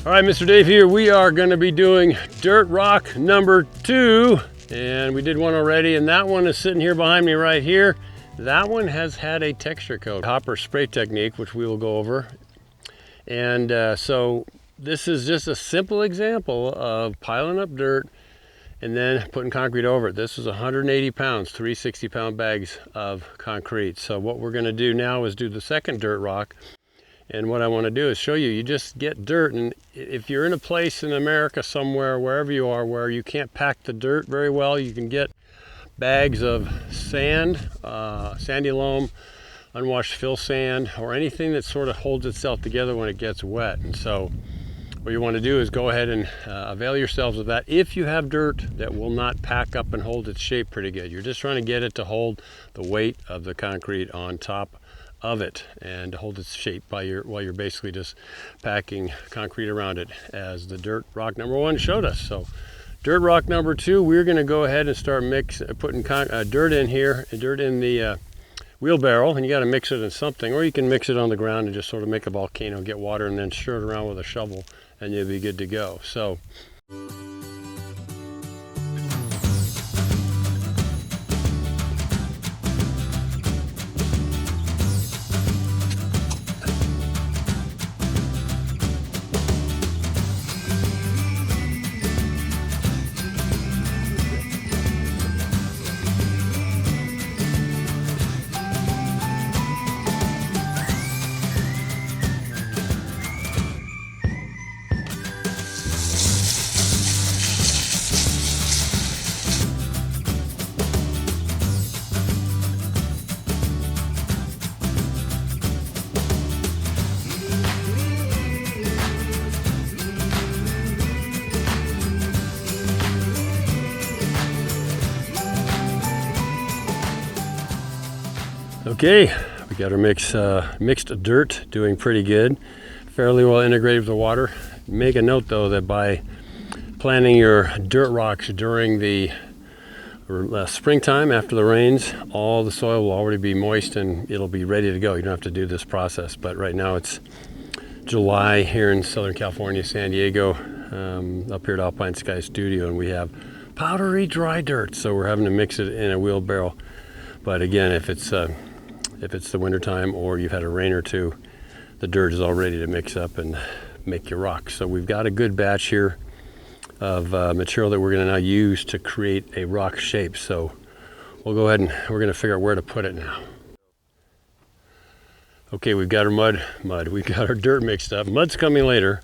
All right, Mr. Dave here. We are going to be doing dirt rock number 2, and we did one already, and that one is sitting here behind me right here. That one has had a texture coat, hopper spray technique, which we will go over. And so this is just a simple example of piling up dirt and then putting concrete over it. This is 180 pounds, 360-pound bags of concrete. So what we're going to do now is do the second dirt rock. And what I want to do is show you, you just get dirt, and if you're in a place in America somewhere, wherever you are, where you can't pack the dirt very well, you can get bags of sand, sandy loam, unwashed fill sand, or anything that sort of holds itself together when it gets wet. And so what you want to do is go ahead and avail yourselves of that. If you have dirt that will not pack up and hold its shape pretty good, you're just trying to get it to hold the weight of the concrete on top of it and hold its shape while you're basically just packing concrete around it, as the dirt rock number 1 showed us. So dirt rock number 2, we're going to go ahead and start putting dirt in here, dirt in the wheelbarrow, and you got to mix it in something, or you can mix it on the ground and just sort of make a volcano, get water, and then stir it around with a shovel, and you'll be good to go. So okay, we got our mixed dirt doing pretty good, fairly well integrated with the water. Make a note though that by planting your dirt rocks during the springtime after the rains, all the soil will already be moist and it'll be ready to go. You don't have to do this process, but right now it's July here in Southern California, San Diego, up here at Alpine Sky Studio, and we have powdery dry dirt, so we're having to mix it in a wheelbarrow. But again, if it's the wintertime or you've had a rain or two, the dirt is all ready to mix up and make your rocks. So we've got a good batch here of material that we're going to now use to create a rock shape. So we'll go ahead and we're going to figure out where to put it now. Okay, we've got our mud. We've got our dirt mixed up. Mud's coming later,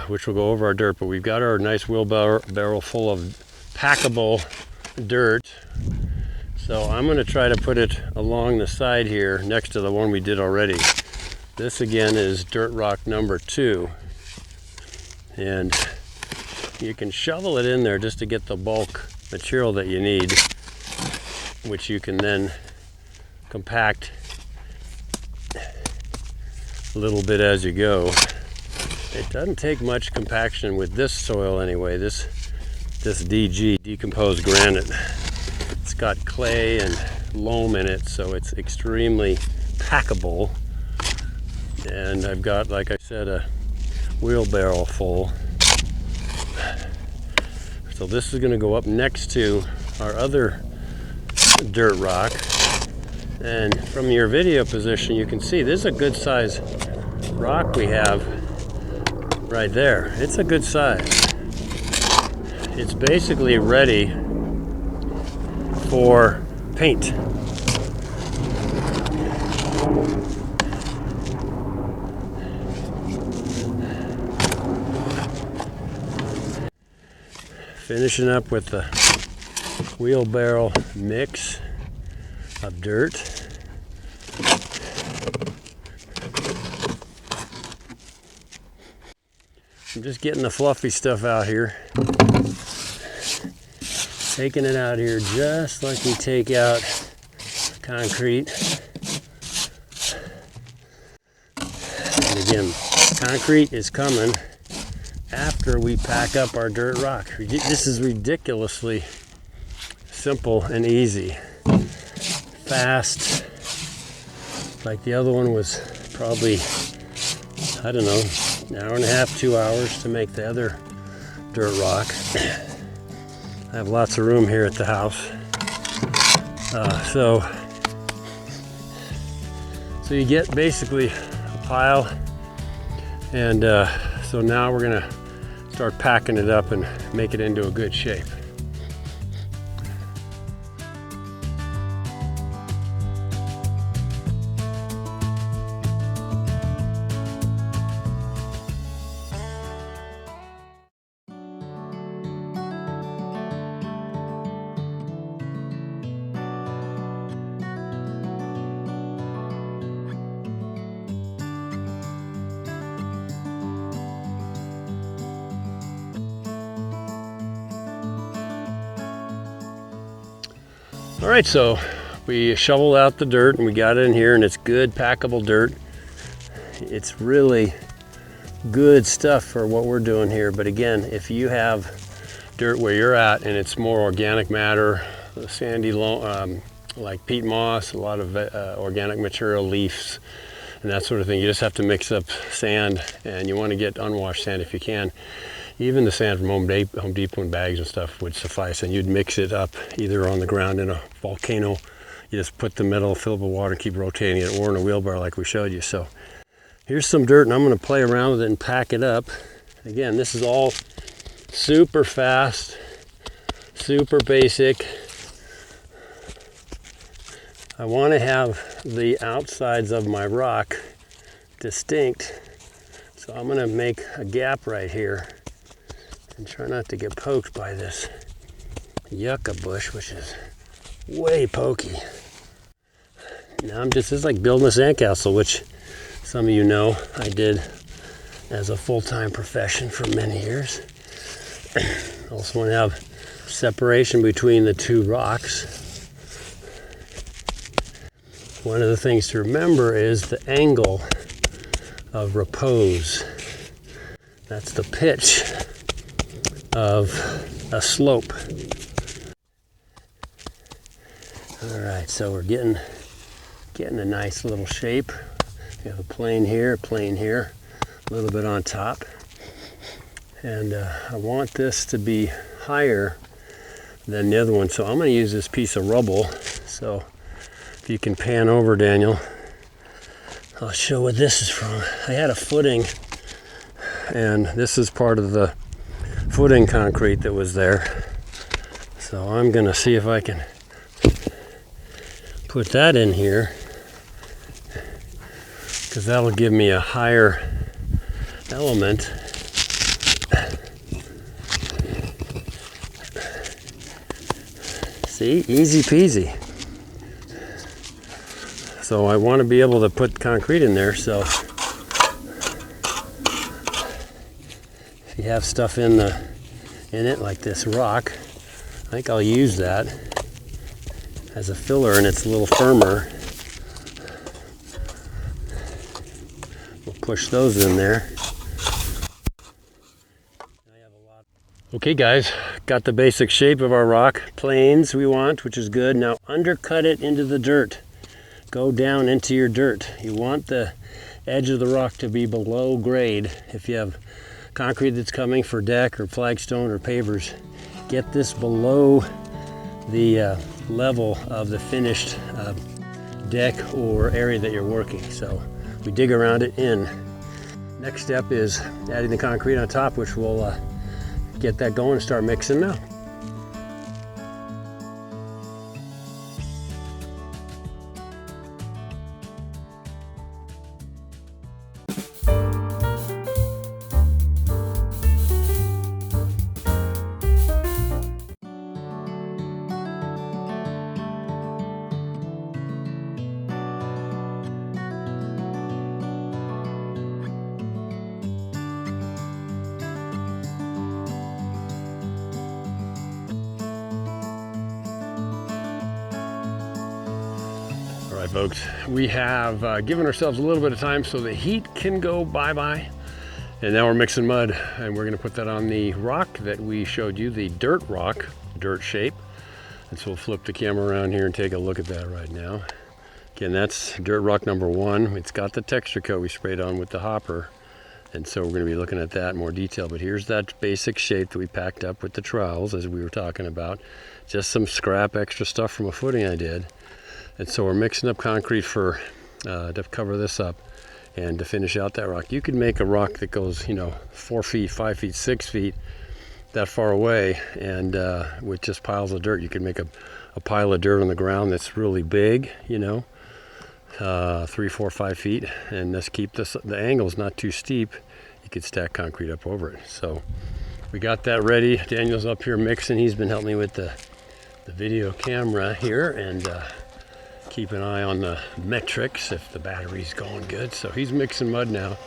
which will go over our dirt, but we've got our nice wheelbarrow full of packable dirt. So I'm going to try to put it along the side here next to the one we did already. This again is dirt rock number 2. And you can shovel it in there just to get the bulk material that you need, which you can then compact a little bit as you go. It doesn't take much compaction with this soil anyway, this DG, decomposed granite. It's got clay and loam in it, so it's extremely packable. And I've got, like I said, a wheelbarrow full. So this is going to go up next to our other dirt rock. And from your video position, you can see this is a good size rock we have right there. It's a good size. It's basically ready for paint. Finishing up with the wheelbarrow mix of dirt. I'm just getting the fluffy stuff out here. Taking it out here just like we take out concrete. And again, concrete is coming after we pack up our dirt rock. This is ridiculously simple and easy. Fast. Like the other one was probably, I don't know, an hour and a half, 2 hours to make the other dirt rock. I have lots of room here at the house. So you get basically a pile, and so now we're gonna start packing it up and make it into a good shape. All right, so we shoveled out the dirt and we got it in here, and it's good packable dirt. It's really good stuff for what we're doing here. But again, if you have dirt where you're at and it's more organic matter, sandy, like peat moss, a lot of organic material, leaves, and that sort of thing, you just have to mix up sand, and you want to get unwashed sand if you can. Even the sand from Home Depot in bags and stuff would suffice, and you'd mix it up either on the ground in a volcano. You just put the metal, fill it with water, and keep rotating it, or in a wheelbarrow like we showed you. So here's some dirt, and I'm going to play around with it and pack it up. Again, this is all super fast, super basic. I want to have the outsides of my rock distinct, so I'm going to make a gap right here and try not to get poked by this yucca bush, which is way pokey. Now this is like building a sandcastle, which some of you know I did as a full-time profession for many years. Also want to have separation between the two rocks. One of the things to remember is the angle of repose. That's the pitch of a slope. All right, so we're getting a nice little shape. We have a plane here, a little bit on top. And I want this to be higher than the other one, so I'm going to use this piece of rubble. So if you can pan over, Daniel, I'll show what this is from. I had a footing, and this is part of the footing concrete that was there. So I'm going to see if I can put that in here, because that'll give me a higher element. See, easy peasy. So I want to be able to put concrete in there, so if you have stuff in it like this rock, I think I'll use that as a filler, and it's a little firmer. We'll push those in there. Okay guys, got the basic shape of our rock. Planes we want, which is good. Now undercut it into the dirt. Go down into your dirt. You want the edge of the rock to be below grade. If you have concrete that's coming for deck or flagstone or pavers, get this below the level of the finished deck or area that you're working. So we dig around it in. Next step is adding the concrete on top, which will get that going and start mixing now. All right, folks, we have given ourselves a little bit of time so the heat can go bye-bye. And now we're mixing mud, and we're gonna put that on the rock that we showed you, the dirt rock, dirt shape. And so we'll flip the camera around here and take a look at that right now. Again, that's dirt rock number 1. It's got the texture coat we sprayed on with the hopper. And so we're going to be looking at that in more detail. But here's that basic shape that we packed up with the trowels, as we were talking about. Just some scrap extra stuff from a footing I did. And so we're mixing up concrete for to cover this up and to finish out that rock. You could make a rock that goes, 4 feet, 5 feet, 6 feet, that far away, and with just piles of dirt. You could make a pile of dirt on the ground that's really big, 3, 4, 5 feet, and just keep the angles not too steep. You could stack concrete up over it. So we got that ready. Daniel's up here mixing. He's been helping me with the video camera here, and keep an eye on the metrics if the battery's going good. So he's mixing mud now,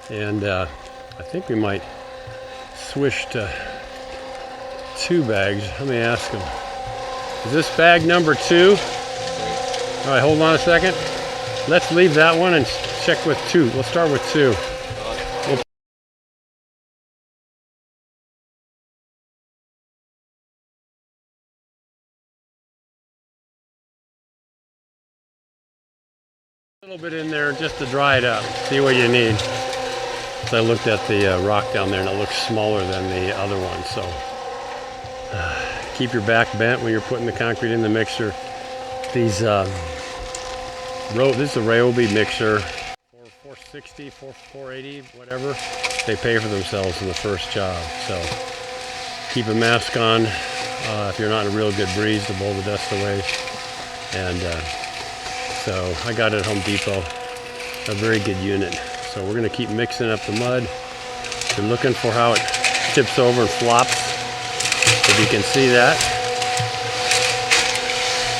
and I think we might switch to 2 bags. Let me ask him. Is this bag number 2? All right, hold on a second. Let's leave that one and check with 2. We'll start with 2. A little bit in there just to dry it up, see what you need. So I looked at the rock down there and it looks smaller than the other one. So keep your back bent when you're putting the concrete in the mixer. These this is a Ryobi mixer, 460, 480, whatever. They pay for themselves in the first job. So keep a mask on if you're not in a real good breeze to blow the dust away. And so I got it at Home Depot, a very good unit. So we're going to keep mixing up the mud. Been looking for how it tips over and flops. If you can see that,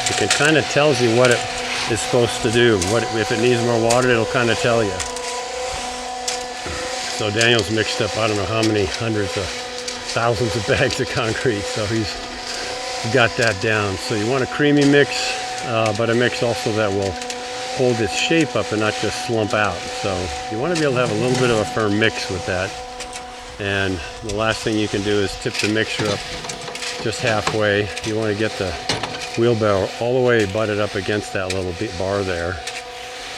it can kind of tells you what it is supposed to do. If it needs more water, it'll kind of tell you. So Daniel's mixed up I don't know how many hundreds of thousands of bags of concrete. So he's got that down. So you want a creamy mix. But a mix also that will hold its shape up and not just slump out. So you want to be able to have a little bit of a firm mix with that. And the last thing you can do is tip the mixture up just halfway. You want to get the wheelbarrow all the way butted up against that little bar there.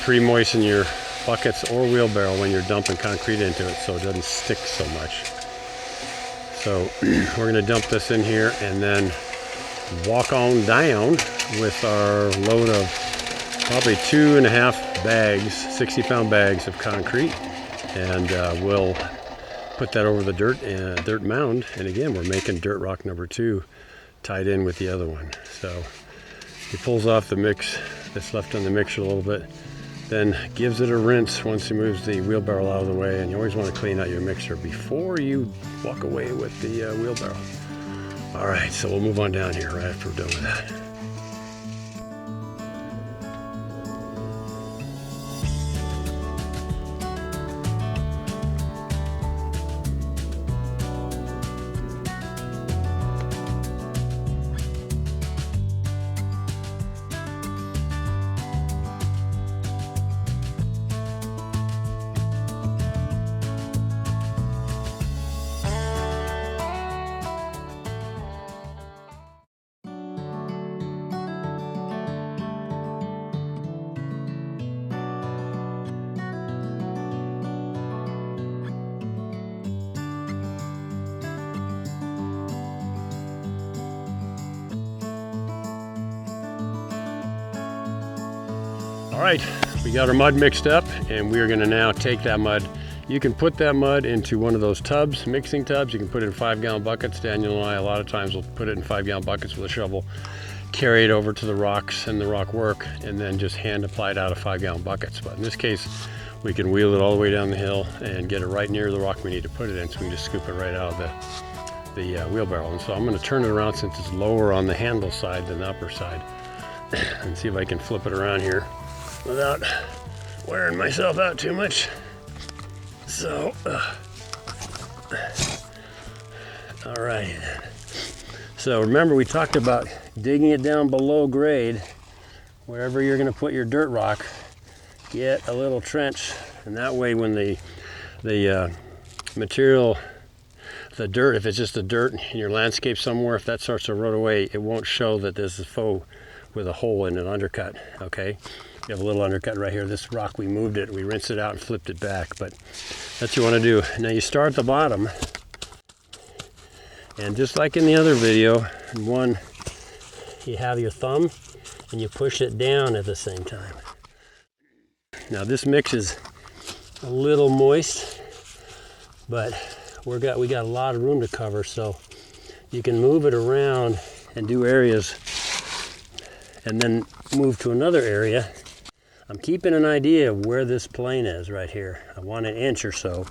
Pre-moisten your buckets or wheelbarrow when you're dumping concrete into it so it doesn't stick so much. So we're going to dump this in here and then walk on down with our load of probably 2.5 bags, 60-pound bags of concrete, and we'll put that over the dirt mound. And again, we're making dirt rock number 2 tied in with the other one. So he pulls off the mix that's left on the mixer a little bit, then gives it a rinse once he moves the wheelbarrow out of the way. And you always want to clean out your mixer before you walk away with the wheelbarrow. All right, so we'll move on down here right after we're done with that. All right, we got our mud mixed up, and we're gonna now take that mud. You can put that mud into one of those tubs, mixing tubs. You can put it in 5-gallon buckets. Daniel and I, a lot of times, will put it in 5-gallon buckets with a shovel, carry it over to the rocks and the rock work, and then just hand apply it out of 5-gallon buckets. But in this case, we can wheel it all the way down the hill and get it right near the rock we need to put it in, so we can just scoop it right out of the wheelbarrow. And so I'm gonna turn it around since it's lower on the handle side than the upper side, and see if I can flip it around here without wearing myself out too much. So, all right. So remember, we talked about digging it down below grade. Wherever you're gonna put your dirt rock, get a little trench, and that way when the material, the dirt, if it's just the dirt in your landscape somewhere, if that starts to erode away, it won't show that this is faux with a hole in an undercut, okay? You have a little undercut right here. This rock, we moved it, we rinsed it out and flipped it back, but that's what you want to do. Now you start at the bottom, and just like in the other video, in one, you have your thumb and you push it down at the same time. Now this mix is a little moist, but we got a lot of room to cover, so you can move it around and do areas and then move to another area. I'm keeping an idea of where this plane is right here. I want 1 inch or so.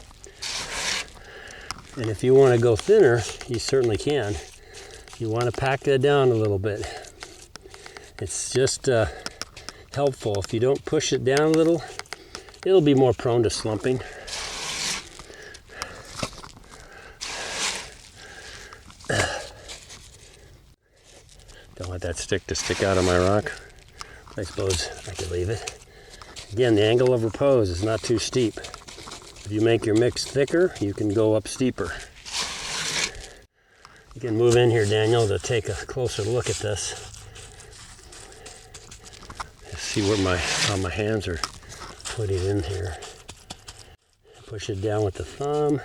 And if you want to go thinner, you certainly can. You want to pack that down a little bit. It's just helpful. If you don't push it down a little, it'll be more prone to slumping. Don't let that stick out of my rock. I suppose I could leave it. Again, the angle of repose is not too steep. If you make your mix thicker, you can go up steeper. You can move in here, Daniel, to take a closer look at this. See where how my hands are putting it in here. Push it down with the thumb,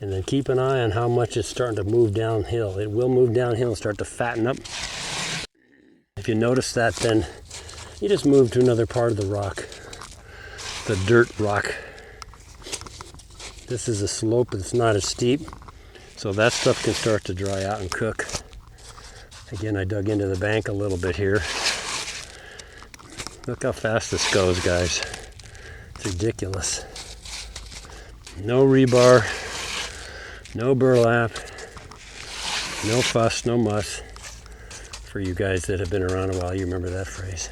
and then keep an eye on how much it's starting to move downhill. It will move downhill and start to fatten up. If you notice that, then you just move to another part of the rock, the dirt rock. This is a slope that's not as steep, so that stuff can start to dry out and cook. Again, I dug into the bank a little bit here. Look how fast this goes, guys. It's ridiculous. No rebar, no burlap, no fuss, no muss. For you guys that have been around a while, you remember that phrase.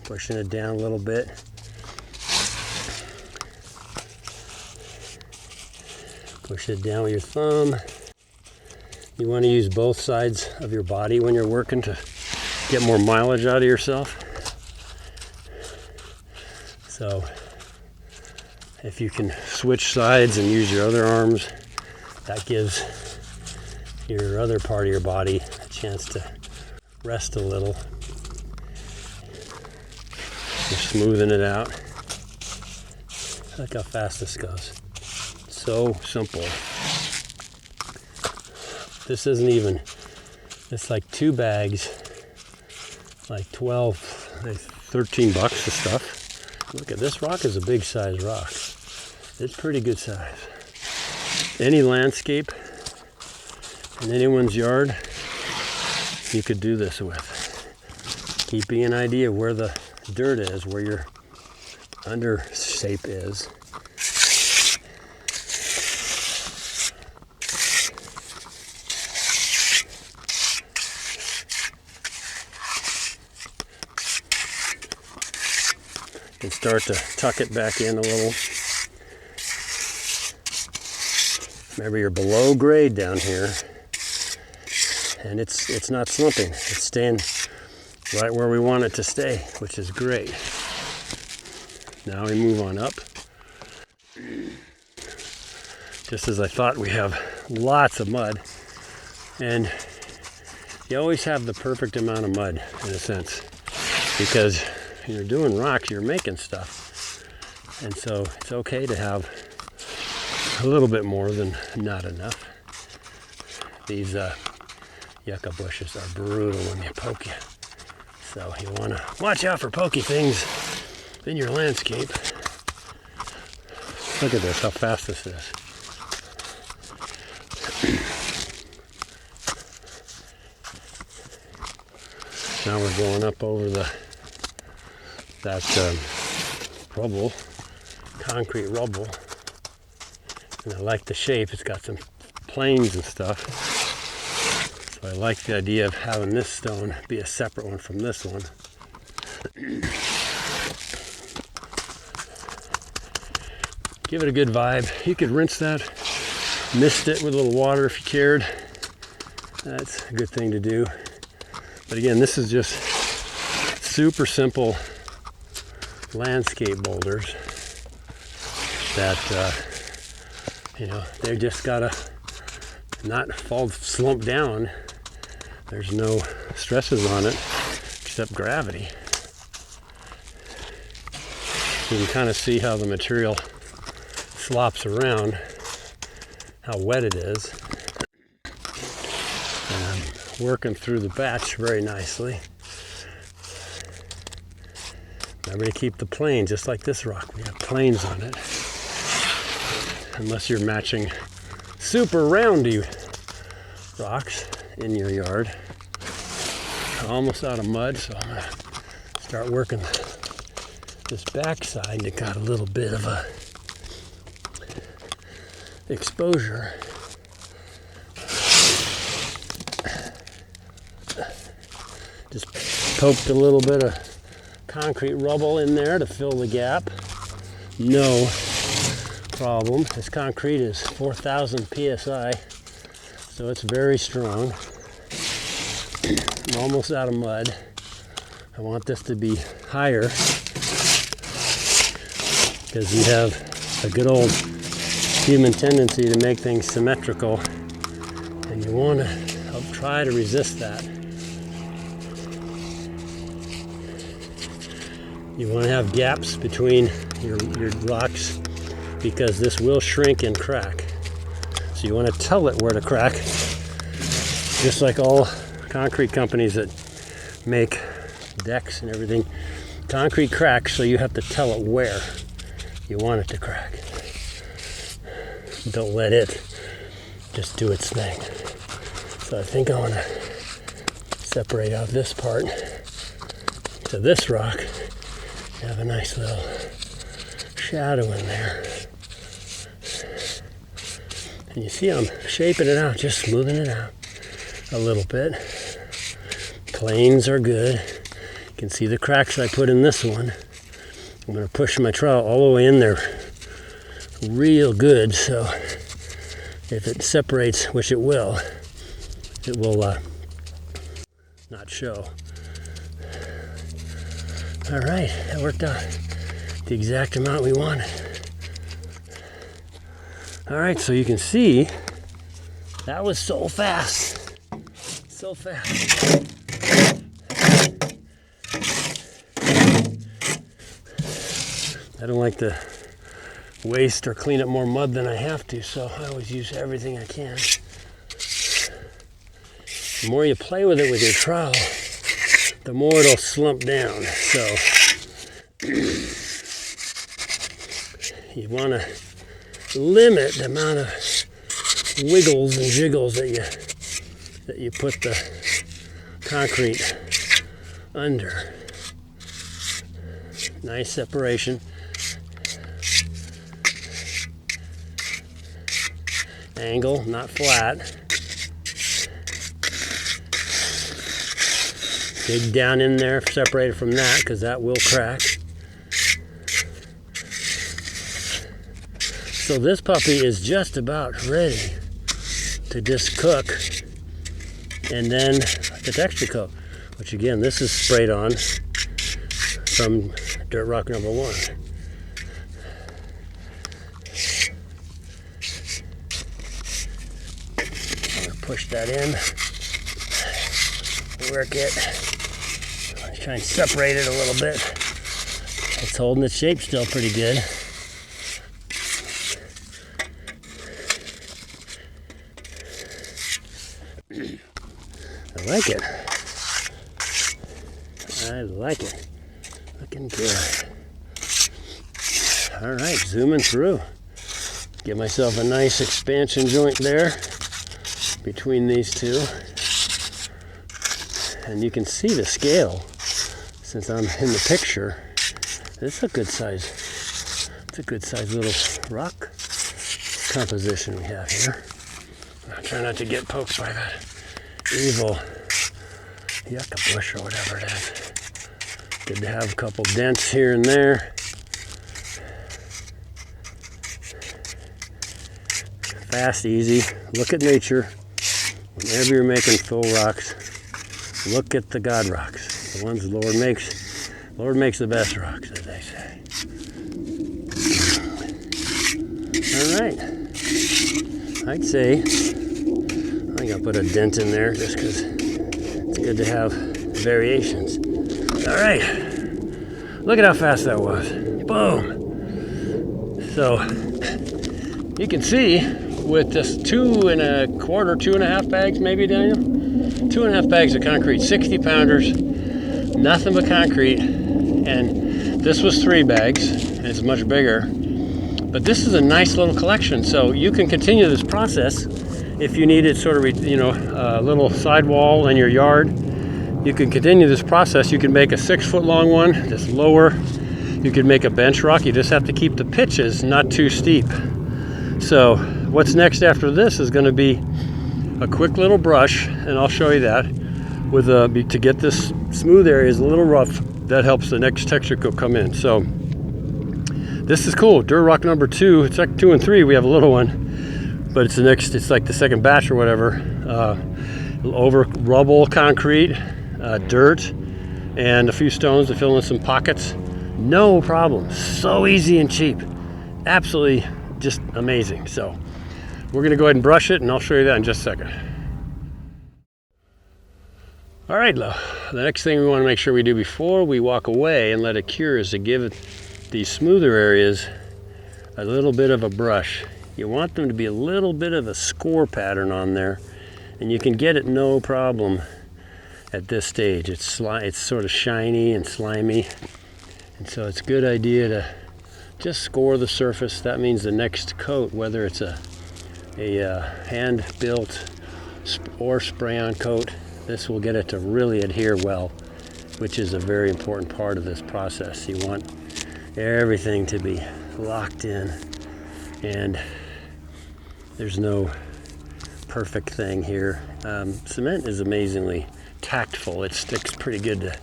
Pushing it down a little bit. Push it down with your thumb. You want to use both sides of your body when you're working to get more mileage out of yourself. So if you can switch sides and use your other arms, that gives your other part of your body a chance to rest a little. You're smoothing it out. Look how fast this goes. So simple. This isn't even, it's like 2 bags, like 12, like 13 bucks of stuff. Look at this rock is a big size rock. It's pretty good size. Any landscape in anyone's yard, you could do this with. Keeping an idea of where the dirt is, where your under shape is. You can start to tuck it back in a little. Remember, you're below grade down here, and it's not slumping. It's staying right where we want it to stay, which is great. Now we move on up. Just as I thought, we have lots of mud, and you always have the perfect amount of mud in a sense, because when you're doing rocks, you're making stuff, and so it's okay to have a little bit more than not enough. These yucca bushes are brutal when they poke you, so you want to watch out for pokey things in your landscape. Look at this, how fast this is. Now we're going up over that rubble, concrete rubble. And I like the shape. It's got some planes and stuff. So I like the idea of having this stone be a separate one from this one. Give it a good vibe. You could rinse that, mist it with a little water if you cared. That's a good thing to do. But again, this is just super simple landscape boulders that they just gotta not slump down. There's no stresses on it. except gravity. You can kind of see how the material slops around, how wet it is. And I'm working through the batch very nicely. Remember to keep the plane, just like this rock. We have planes on it. Unless you're matching super roundy rocks in your yard. Almost out of mud, so I'm gonna start working this backside. It got a little bit of a exposure. Just poked a little bit of concrete rubble in there to fill the gap. No problem. This concrete is 4,000 psi, so it's very strong. I'm almost out of mud. I want this to be higher because you have a good old human tendency to make things symmetrical, and you want to try to resist that. You want to have gaps between your rocks because this will shrink and crack. So you want to tell it where to crack, just like all concrete companies that make decks and everything. Concrete cracks, so you have to tell it where you want it to crack. Don't let it just do its thing. So I think I want to separate out this part to this rock. Have a nice little shadow in there. And you see I'm shaping it out, just smoothing it out a little bit. Planes are good. You can see the cracks I put in this one. I'm going to push my trowel all the way in there real good, so if it separates, which it will not show. All right, that worked out the exact amount we wanted. All right, so you can see that was so fast. So fast. I don't like to waste or clean up more mud than I have to, so I always use everything I can. The more you play with it with your trowel, the more it'll slump down. So you want to limit the amount of wiggles and jiggles that you put the concrete under. Nice separation. Angle, not flat. Dig down in there, separate it from that, because that will crack. So this puppy is just about ready to just cook, and then the texture coat, which again, this is sprayed on from Dirt Rock number 1. I'm going to push that in, work it, try and separate it a little bit. It's holding its shape still pretty good. I like it. I like it. Looking good. All right, zooming through. Give myself a nice expansion joint there between these two. And you can see the scale since I'm in the picture. It's a good size. It's a good size little rock composition we have here. I'll try not to get poked by that evil yucca bush or whatever it is. Good to have a couple dents here and there. Fast, easy. Look at nature. Whenever you're making faux rocks, look at the God rocks. The ones the Lord makes the best rocks, as they say. All right. I'd say, I think I'll put a dent in there just because it's good to have variations. All right, look at how fast that was. Boom. So you can see with just 2.25, 2.5 bags maybe, Daniel? 2.5 bags of concrete, 60 pounders, nothing but concrete. And this was 3 bags, and it's much bigger. But this is a nice little collection, so you can continue this process if you needed sort of, a little sidewall in your yard. You can continue this process. You can make a 6-foot long one that's lower. You can make a bench rock. You just have to keep the pitches not too steep. So what's next after this is going to be a quick little brush, and I'll show you that. With to get this smooth areas a little rough, that helps the next texture coat come in. So this is cool. Dirt rock number 2. It's like 2 and 3. We have a little one, but it's the next. It's like the second batch or whatever. Over rubble, concrete, dirt, and a few stones to fill in some pockets. No problem. So easy and cheap. Absolutely just amazing. So we're gonna go ahead and brush it, and I'll show you that in just a second. All right, the next thing we want to make sure we do before we walk away and let it cure is to give these smoother areas a little bit of a brush. You want them to be a little bit of a score pattern on there, and you can get it no problem at this stage. It's sort of shiny and slimy, and so it's a good idea to just score the surface. That means the next coat, whether it's a hand-built or spray-on coat, this will get it to really adhere well, which is a very important part of this process. You want everything to be locked in, and there's no perfect thing here. Cement is amazingly tactful. It sticks pretty good to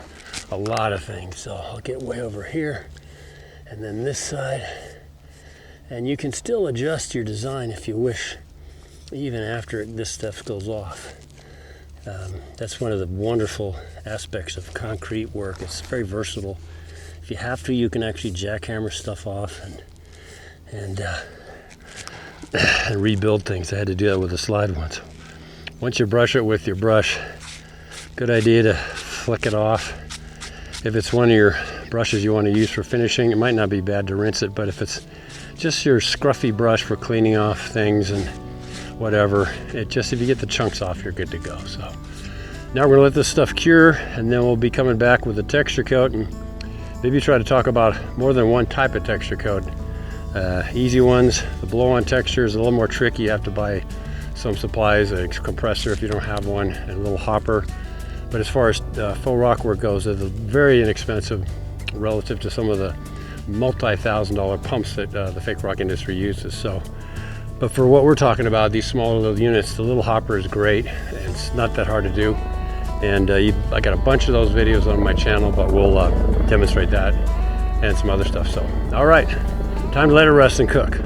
a lot of things. So I'll get way over here, and then this side, and you can still adjust your design if you wish, even after this stuff goes off. That's one of the wonderful aspects of concrete work. It's very versatile. If you have to, you can actually jackhammer stuff off and rebuild things. I had to do that with the slide once. Once you brush it with your brush, good idea to flick it off. If it's one of your brushes you want to use for finishing, it might not be bad to rinse it, but if it's just your scruffy brush for cleaning off things and whatever, if you get the chunks off, you're good to go. So now we're gonna let this stuff cure, and then we'll be coming back with a texture coat, and maybe try to talk about more than one type of texture coat. Easy ones, the blow-on texture is a little more tricky. You have to buy some supplies, a compressor if you don't have one, and a little hopper. But as far as faux rock work goes, they're very inexpensive relative to some of the multi-$1,000 pumps that the fake rock industry uses. So, but for what we're talking about, these smaller little units, the little hopper is great. It's not that hard to do. And I got a bunch of those videos on my channel, but we'll demonstrate that and some other stuff. So, all right, time to let it rest and cook.